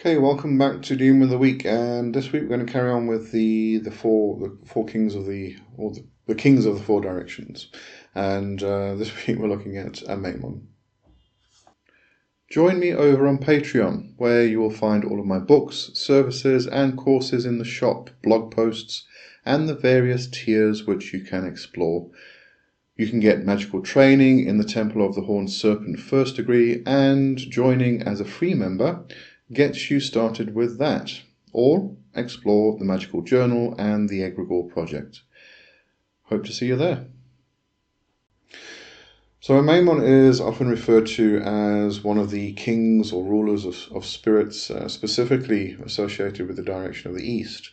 Okay, welcome back to Doom of the Week, and this week we're going to carry on with the four kings of the kings of the four directions, and this week we're looking at Amaymon. Join me over on Patreon, where you will find all of my books, services, and courses in the shop, blog posts, and the various tiers which you can explore. You can get magical training in the Temple of the Horned Serpent First Degree, and joining as a free member gets you started with that, or explore the Magical Journal and the Egregore project. Hope to see you there. So Amaymon is often referred to as one of the kings or rulers of spirits, specifically associated with the direction of the East.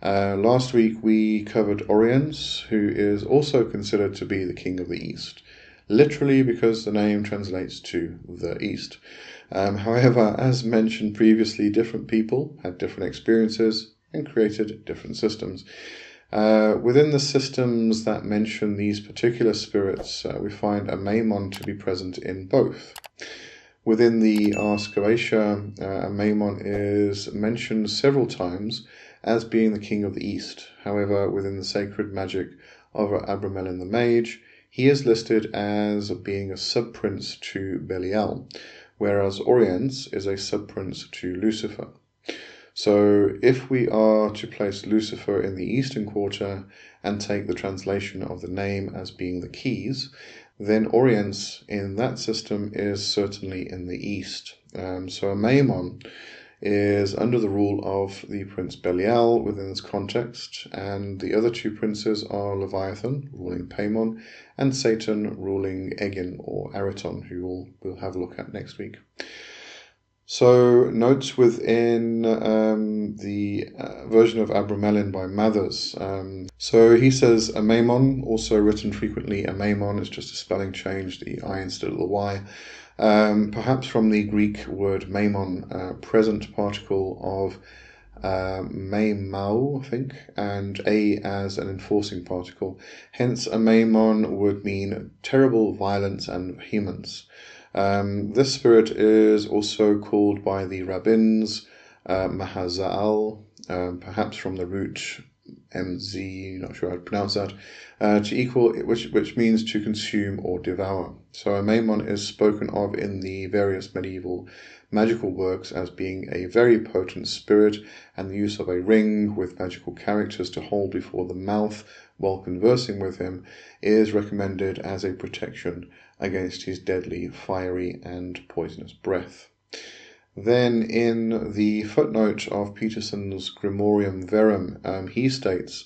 Last week we covered Oriens, who is also considered to be the king of the East, literally because the name translates to the East. However, as mentioned previously, different people had different experiences and created different systems. Within the systems that mention these particular spirits, we find Amaymon to be present in both. Within the Ars Goetia, Amaymon is mentioned several times as being the king of the East. However, within the sacred magic of Abramelin the Mage, he is listed as being a sub-prince to Belial, whereas Oriens is a sub-prince to Lucifer. So if we are to place Lucifer in the Eastern Quarter and take the translation of the name as being the keys, then Oriens in that system is certainly in the East. So Amaymon is under the rule of the Prince Belial within this context, and the other two princes are Leviathan, ruling Paimon, and Satan, ruling Egin or Araton, who we'll have a look at next week. So, notes within the version of Abramelin by Mathers. So he says Amaymon, also written frequently Amaymon, it's just a spelling change, the I instead of the Y. Perhaps from the Greek word maimon, present particle of maimau, I think, and a as an enforcing particle. Hence, Amaymon would mean terrible violence and vehemence. This spirit is also called by the rabbins Mahazal, perhaps from the root MZ, not sure how to pronounce that, to equal, which means to consume or devour. So Amaymon is spoken of in the various medieval magical works as being a very potent spirit, and the use of a ring with magical characters to hold before the mouth while conversing with him is recommended as a protection against his deadly, fiery, and poisonous breath. Then in the footnote of Peterson's Grimorium Verum, he states,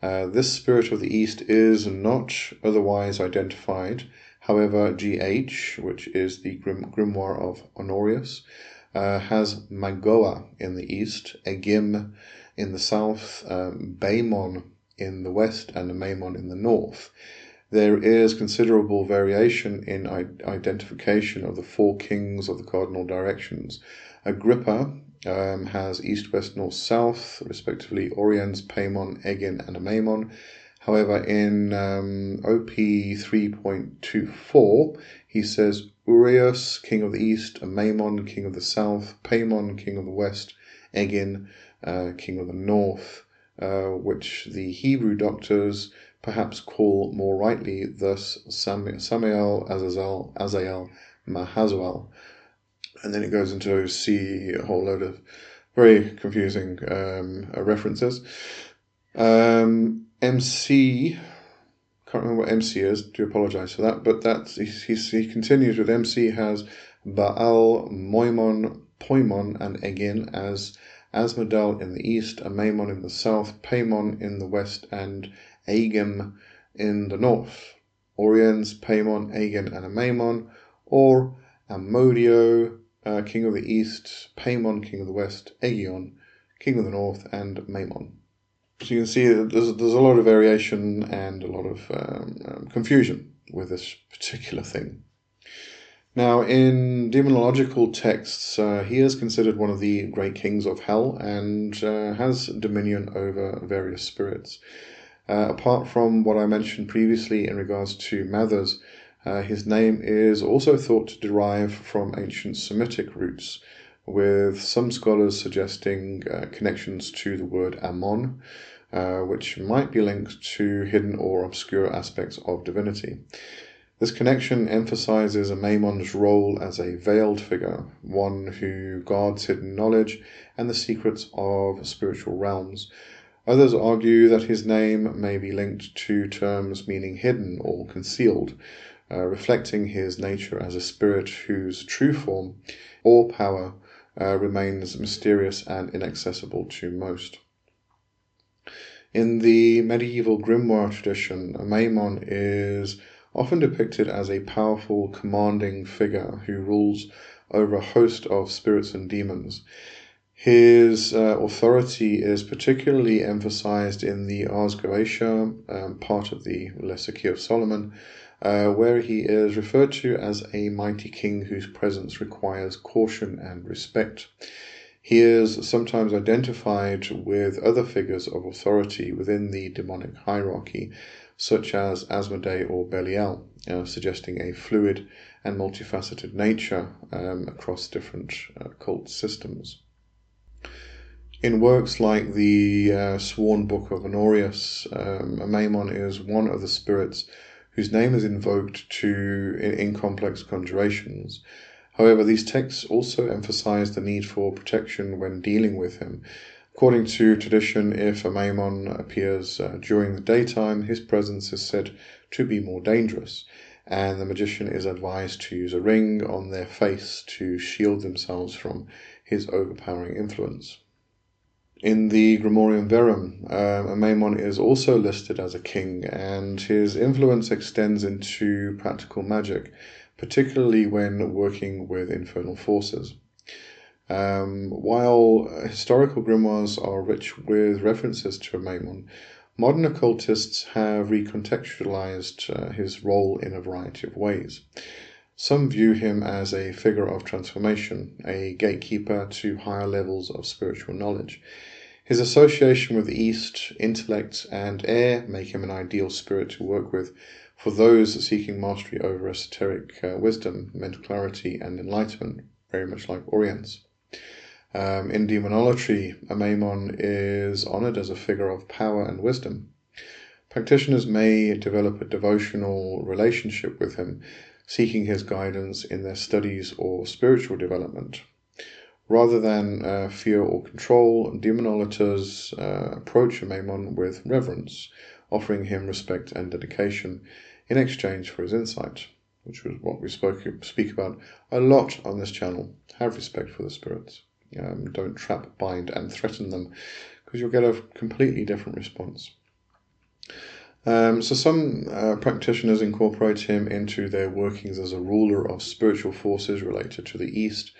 this spirit of the East is not otherwise identified. However, GH, which is the grimoire of Honorius, has Magoa in the east, Egim in the south, Daemon in the west, and Amaymon in the north. There is considerable variation in identification of the four kings of the cardinal directions. Agrippa has east, west, north, south, respectively Oriens, Paimon, Egin, and Amaymon. However, in OP 3.24, he says Urias, king of the east, Amaymon, king of the south, Paimon, king of the west, Egin, king of the north, which the Hebrew doctors perhaps call more rightly thus Samael, Azazel, Mahazuel. And then it goes into a whole load of very confusing references. MC, can't remember what MC is, do apologize for that, but he continues with MC has Baal, Moimon, Poimon, and Egin as Asmodel in the east, Amaymon in the south, Paimon in the west, and Agim in the north. Oriens, Paimon, Egin, and Amaymon, or Amodio, king of the east, Paimon, king of the west, Aegion, king of the north, and Amaymon. So you can see that there's a lot of variation and a lot of confusion with this particular thing. Now, in demonological texts, he is considered one of the great kings of hell and has dominion over various spirits. Apart from what I mentioned previously in regards to Mathers, his name is also thought to derive from ancient Semitic roots, with some scholars suggesting connections to the word Amon, which might be linked to hidden or obscure aspects of divinity. This connection emphasizes Amaymon's role as a veiled figure, one who guards hidden knowledge and the secrets of spiritual realms. Others argue that his name may be linked to terms meaning hidden or concealed, reflecting his nature as a spirit whose true form or power remains mysterious and inaccessible to most. In the medieval grimoire tradition, Amaymon is often depicted as a powerful, commanding figure who rules over a host of spirits and demons. His authority is particularly emphasized in the Ars Goetia, part of the Lesser Key of Solomon, where he is referred to as a mighty king whose presence requires caution and respect. He is sometimes identified with other figures of authority within the demonic hierarchy, such as Asmodee or Belial, suggesting a fluid and multifaceted nature across different occult systems. In works like the Sworn Book of Honorius, Amaymon is one of the spirits whose name is invoked in complex conjurations. However, these texts also emphasize the need for protection when dealing with him. According to tradition, if Amaymon appears during the daytime, his presence is said to be more dangerous, and the magician is advised to use a ring on their face to shield themselves from his overpowering influence. In the Grimorium Verum, Amaymon is also listed as a king, and his influence extends into practical magic, particularly when working with infernal forces. While historical grimoires are rich with references to Amaymon, modern occultists have recontextualized his role in a variety of ways. Some view him as a figure of transformation, a gatekeeper to higher levels of spiritual knowledge. His association with the East, intellect, and air make him an ideal spirit to work with for those seeking mastery over esoteric wisdom, mental clarity, and enlightenment, very much like Orient's. In Demonology, Amaymon is honored as a figure of power and wisdom. Practitioners may develop a devotional relationship with him, seeking his guidance in their studies or spiritual development. Rather than fear or control, demonolators approach Amaymon with reverence, offering him respect and dedication in exchange for his insight, which was what we speak about a lot on this channel. Have respect for the spirits. Don't trap, bind, and threaten them, because you'll get a completely different response. So some practitioners incorporate him into their workings as a ruler of spiritual forces related to the East,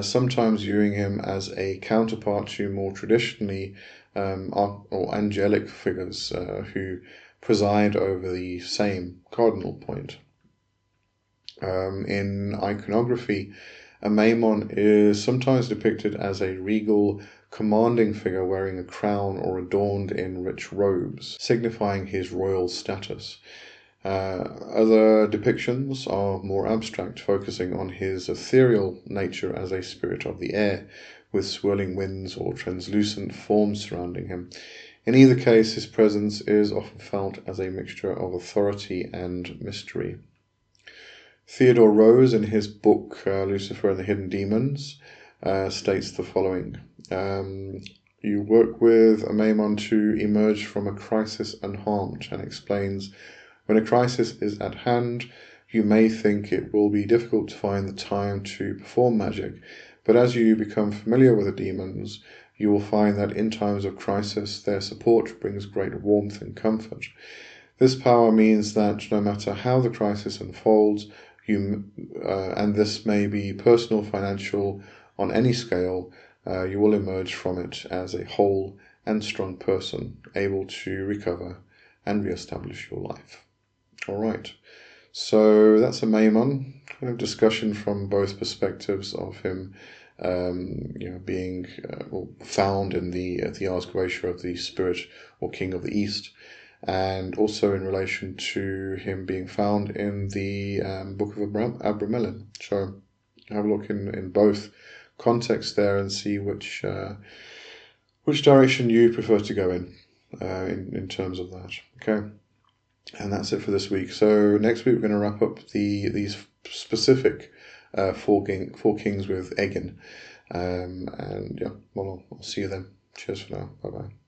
sometimes viewing him as a counterpart to more traditionally or angelic figures who preside over the same cardinal point. In iconography, Amaymon is sometimes depicted as a regal, commanding figure wearing a crown or adorned in rich robes, signifying his royal status. Other depictions are more abstract, focusing on his ethereal nature as a spirit of the air, with swirling winds or translucent forms surrounding him. In either case, his presence is often felt as a mixture of authority and mystery. Theodore Rose, in his book Lucifer and the Hidden Demons, states the following. You work with Amaymon to emerge from a crisis unharmed, and explains, when a crisis is at hand, you may think it will be difficult to find the time to perform magic, but as you become familiar with the demons, you will find that in times of crisis their support brings great warmth and comfort. This power means that no matter how the crisis unfolds, and this may be personal, financial, on any scale, you will emerge from it as a whole and strong person, able to recover and re-establish your life. All right, so that's Amaymon, kind of discussion from both perspectives of him, being found in the Ars Goetia of the spirit or king of the East, and also in relation to him being found in the book of Abramelin. So have a look in both context there and see which direction you prefer to go in terms of that. Okay, and that's it for this week. So next week we're going to wrap up these specific four kings with Aegon, and yeah, well, I'll see you then. Cheers for now. Bye bye.